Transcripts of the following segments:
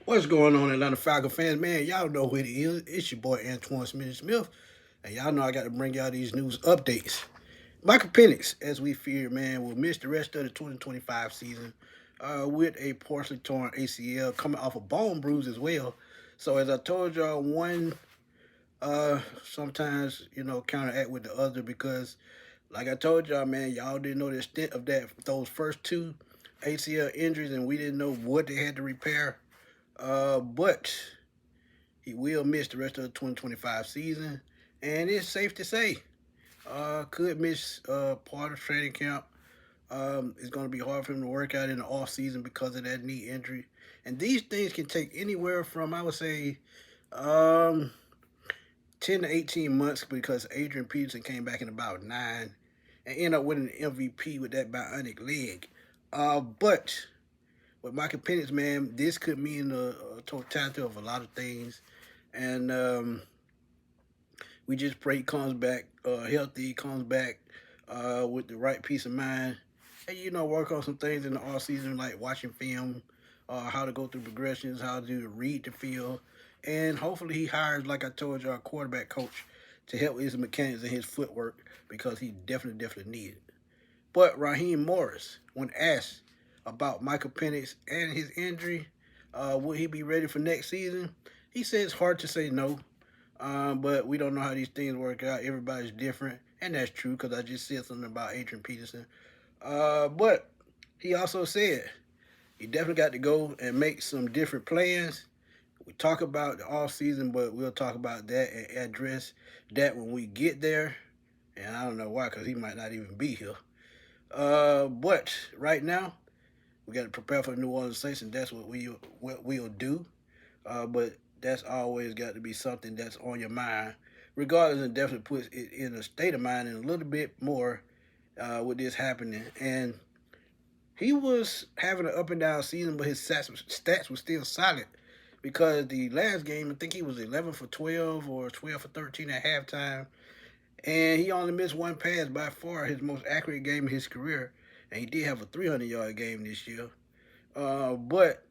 What's going on, Atlanta Falcon fans? Man, y'all know who it is. It's your boy Antoine Smith, and y'all know I got to bring y'all these news updates. Michael Penix, as we fear, man, will miss the rest of the 2025 season with a partially torn ACL coming off a bone bruise as well. So, as I told y'all, one sometimes, counteract with the other because, like I told y'all, man, y'all didn't know the extent of those first two ACL injuries, and we didn't know what they had to repair. But he will miss the rest of the 2025 season, and it's safe to say could miss part of training camp. It's going to be hard for him to work out in the off season because of that knee injury, and these things can take anywhere from I would say um, 10 to 18 months because Adrian Peterson came back in about 9 and ended up winning the MVP with that bionic leg. But with Michael Penix, man, this could mean a totality of a lot of things. And we just pray he comes back healthy, comes back with the right peace of mind. And, work on some things in the off season like watching film, how to go through progressions, how to read the field. And hopefully he hires, like I told you, our quarterback coach to help with his mechanics and his footwork because he definitely needs it. But Raheem Morris, when asked about Michael Penix and his injury, will he be ready for next season? He said it's hard to say no, but we don't know how these things work out. Everybody's different, and that's true because I just said something about Adrian Peterson. But he also said he definitely got to go and make some different plans. We talk about the off season, but we'll talk about that and address that when we get there. And I don't know why, because he might not even be here. But right now, we got to prepare for the New Orleans Saints, and that's what we'll do. But that's always got to be something that's on your mind, regardless, and definitely puts it in a state of mind and a little bit more with this happening. And he was having an up and down season, but his stats were still solid because the last game, I think he was 11 for 12 or 12 for 13 at halftime. And he only missed one pass, by far his most accurate game in his career. And he did have a 300-yard game this year. But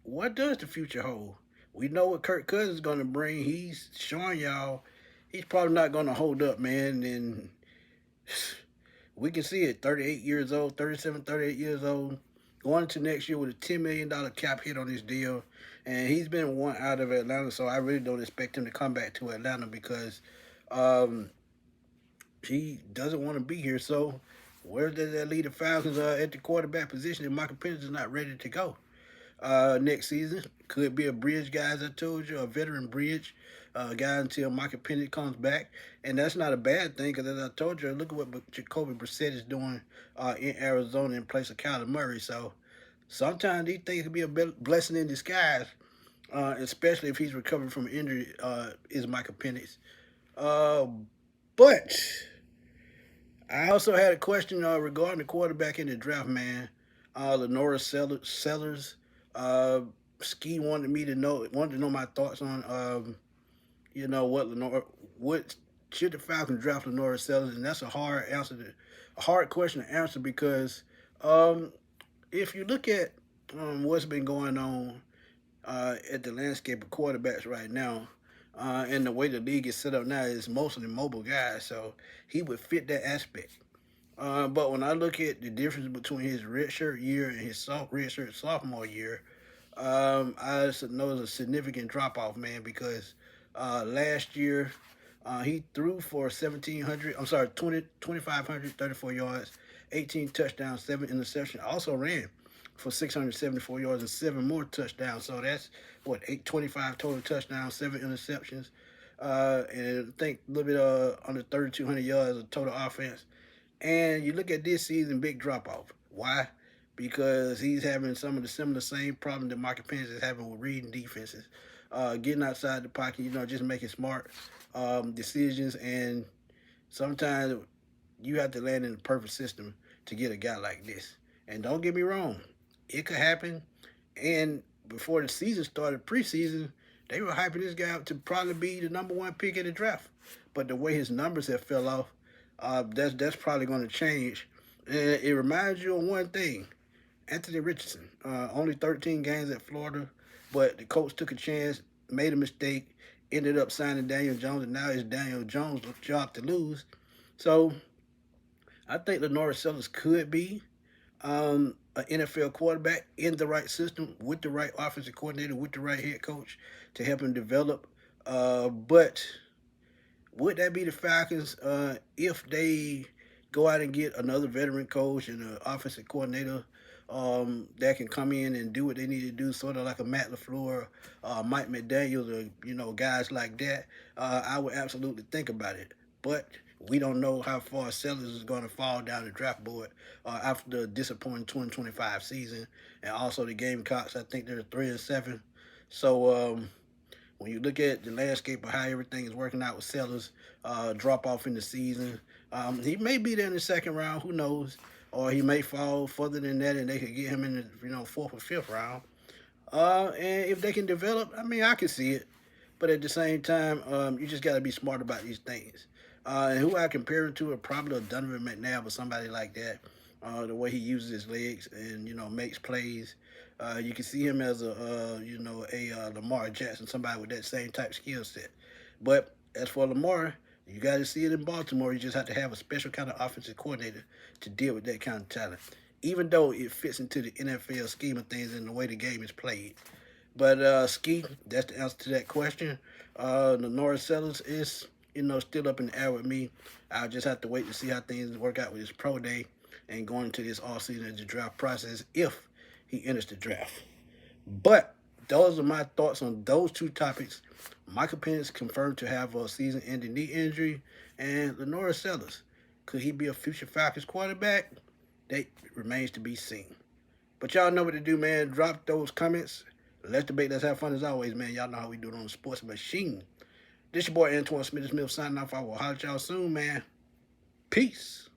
what does the future hold? We know what Kirk Cousins is going to bring. He's showing y'all he's probably not going to hold up, man. And we can see it, 38 years old, 37, 38 years old, going into next year with a $10 million cap hit on his deal. And he's been one out of Atlanta, so I really don't expect him to come back to Atlanta because he doesn't want to be here. So where does that leave the Falcons at the quarterback position if Michael Penix is not ready to go? Next season could be a bridge guy, as I told you, a veteran bridge guy until Michael Penix comes back, and that's not a bad thing because, as I told you, look at what Jacoby Brissett is doing in Arizona in place of Kyler Murray. So sometimes these things can be a blessing in disguise, especially if he's recovering from injury. Is Michael Penix? Uh, but I also had a question regarding the quarterback in the draft, man. Lenora Sellers. Uh, Ski wanted to know my thoughts on, what should the Falcons draft Lenora Sellers, and that's a hard question to answer because if you look at what's been going on at the landscape of quarterbacks right now, and the way the league is set up now is mostly mobile guys, so he would fit that aspect. But when I look at the difference between his redshirt year and his redshirt sophomore year, I know it's a significant drop off, man, because last year he threw for 1,700, I'm sorry, 2,534 yards, 18 touchdowns, 7 interceptions. Also ran for 674 yards and 7 more touchdowns. So that's what, 825 total touchdowns, 7 interceptions, and I think a little bit under 3,200 yards of total offense. And you look at this season, big drop off. Why? Because he's having some of the same problems that Michael Penix is having with reading defenses, getting outside the pocket, just making smart decisions. And sometimes you have to land in the perfect system to get a guy like this. And don't get me wrong, it could happen. And before the season started, preseason, they were hyping this guy up to probably be the number one pick in the draft. But the way his numbers have fell off, that's probably going to change. And it reminds you of one thing. Anthony Richardson, only 13 games at Florida, but the coach took a chance, made a mistake, ended up signing Daniel Jones, and now it's Daniel Jones' job to lose. So I think the Norris Sellers could be an NFL quarterback in the right system with the right offensive coordinator, with the right head coach to help him develop. But would that be the Falcons if they go out and get another veteran coach and an offensive coordinator that can come in and do what they need to do, sort of like a Matt LaFleur, Mike McDaniels, or guys like that? I would absolutely think about it, but we don't know how far Sellers is going to fall down the draft board after the disappointing 2025 season, and also the Gamecocks. I think they're 3-7. So when you look at the landscape of how everything is working out with Sellers, drop off in the season, he may be there in the second round. Who knows? Or he may fall further than that, and they could get him in the fourth or fifth round. And if they can develop, I mean, I can see it. But at the same time, you just got to be smart about these things. And who I compare him to are probably a Donovan McNabb or somebody like that. The way he uses his legs and makes plays. You can see him as a Lamar Jackson, somebody with that same type skill set. But as for Lamar, you got to see it in Baltimore. You just have to have a special kind of offensive coordinator to deal with that kind of talent, even though it fits into the NFL scheme of things and the way the game is played. But Ski, that's the answer to that question. The Norris Sellers is still up in the air with me. I'll just have to wait to see how things work out with his pro day and going into this offseason and the draft process if he enters the draft. But those are my thoughts on those two topics. Michael Penix confirmed to have a season-ending knee injury, and Lenora Sellers, could he be a future Falcons quarterback? That remains to be seen. But y'all know what to do, man. Drop those comments. Let's debate. Let's have fun as always, man. Y'all know how we do it on the Sports Machine. This your boy Antoine Smith signing off. I will holler at y'all soon, man. Peace.